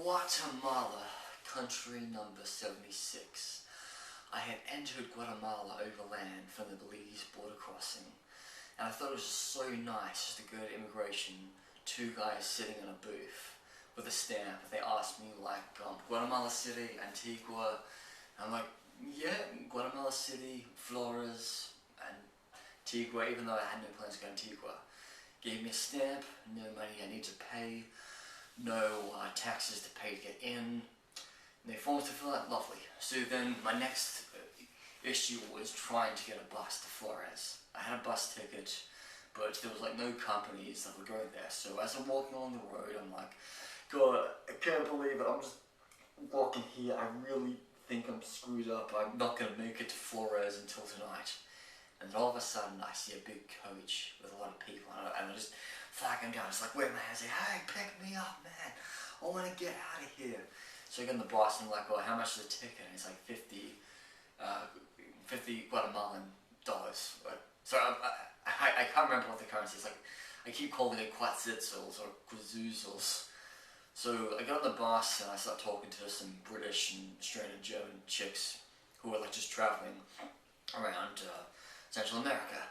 Guatemala, country number 76. I had entered Guatemala overland from the Belize border crossing, and I thought it was just so nice just to go to immigration, two guys sitting in a booth with a stamp. They asked me like, Guatemala City, Antigua. I'm like, yeah, Guatemala City, Flores and Antigua, even though I had no plans to go to Antigua. Gave me a stamp, no money I need to pay, no taxes to pay to get in, no forms to fill out, lovely. So then my next issue was trying to get a bus to Flores. I had a bus ticket, but there was like no companies that would go there. So as I'm walking along the road, I'm like, God, I can't believe it, I'm just walking here, I really think I'm screwed up, I'm not going to make it to Flores until tonight. And then all of a sudden I see a big coach with a lot of people on it, and I just flag him down, just like wave my hand and say, hey, pick me up, man, I want to get out of here. So I get on the bus and I'm like, well, how much is the ticket? And it's like 50 Guatemalan dollars. So I can't remember what the currency is. Like, I keep calling it quetzals or quazuzels. So I got on the bus and I start talking to some British and Australian German chicks who were like just traveling around Central America.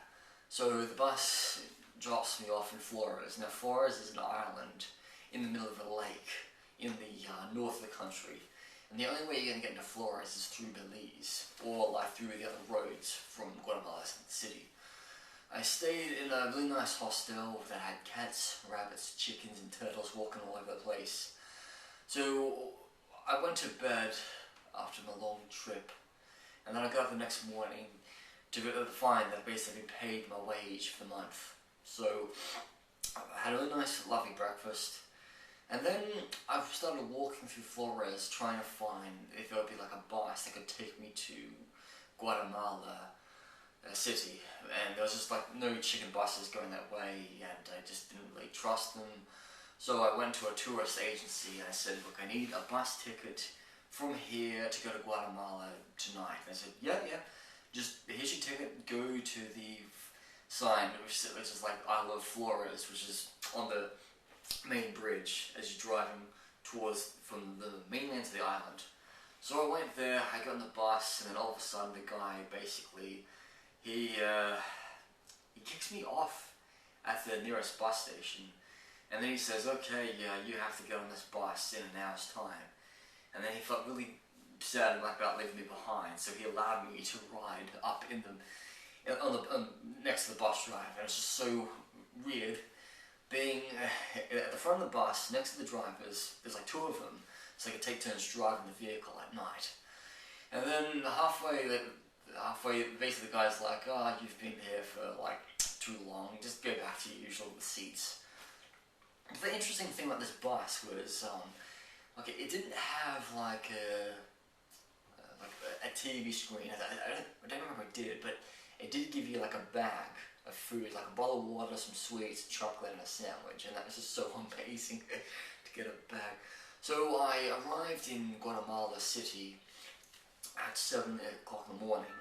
So the bus drops me off in Flores. Now Flores is an island in the middle of a lake in the north of the country. And the only way you're going to get into Flores is through Belize, or like through the other roads from Guatemala City. I stayed in a really nice hostel that had cats, rabbits, chickens and turtles walking all over the place. So I went to bed after my long trip, and then I got up the next morning to find that I basically paid my wage for the month. So I had a really nice, lovely breakfast, and then I started walking through Flores trying to find if there would be like a bus that could take me to Guatemala City, and there was just like no chicken buses going that way, and I just didn't really trust them. So I went to a tourist agency and I said, look, I need a bus ticket from here to go to Guatemala tonight. And they said, yeah, just here's your ticket, go to the sign which is like I love Flores, which is on the main bridge as you're driving towards from the mainland to the island. So I went there, I got on the bus, and then all of a sudden the guy basically he kicks me off at the nearest bus station, and then he says, okay, yeah, you have to get on this bus in an hour's time. And then he felt really sad about leaving me behind, so he allowed me to ride up in next to the bus driver. And it's just so weird being at the front of the bus next to the drivers. There's like two of them, so they could take turns driving the vehicle at night. And then halfway, basically the guy's like, oh, you've been here for like too long, just go back to your usual seats. The interesting thing about this bus was, it didn't have like a TV screen. I don't remember if it did, but it did give you like a bag of food, like a bottle of water, some sweets, chocolate and a sandwich, and that was just so amazing to get a bag. So I arrived in Guatemala City at 7 o'clock in the morning,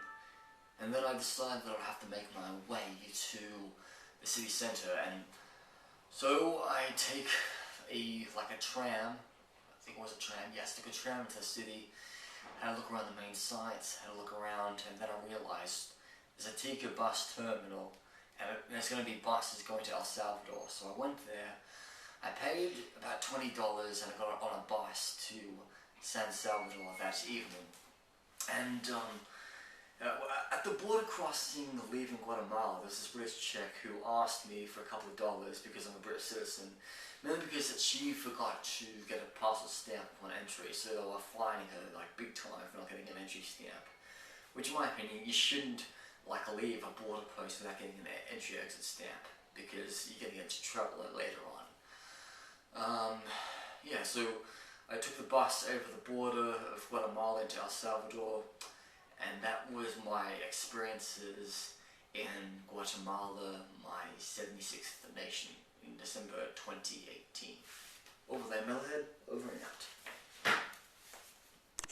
and then I decided that I'd have to make my way to the city center, and so I take a tram, I think it was a tram, yes, took a tram into the city, had a look around the main sites, had a look around, and then I realized there's a Tica Bus terminal, and there's going to be buses going to El Salvador. So I went there, I paid about $20 and I got on a bus to San Salvador that evening. And at the border crossing leaving Guatemala, there's this British chick who asked me for a couple of dollars because I'm a British citizen, mainly because she forgot to get a parcel stamp upon entry, so they were fining her like big time for not getting an entry stamp. Which in my opinion, you shouldn't like leave a border post without getting an entry exit stamp, because you're going to get into trouble later on. So I took the bus over the border of Guatemala into El Salvador, and that was my experiences in Guatemala, my 76th nation, in December 2018. Over there, Metalhead, over and out.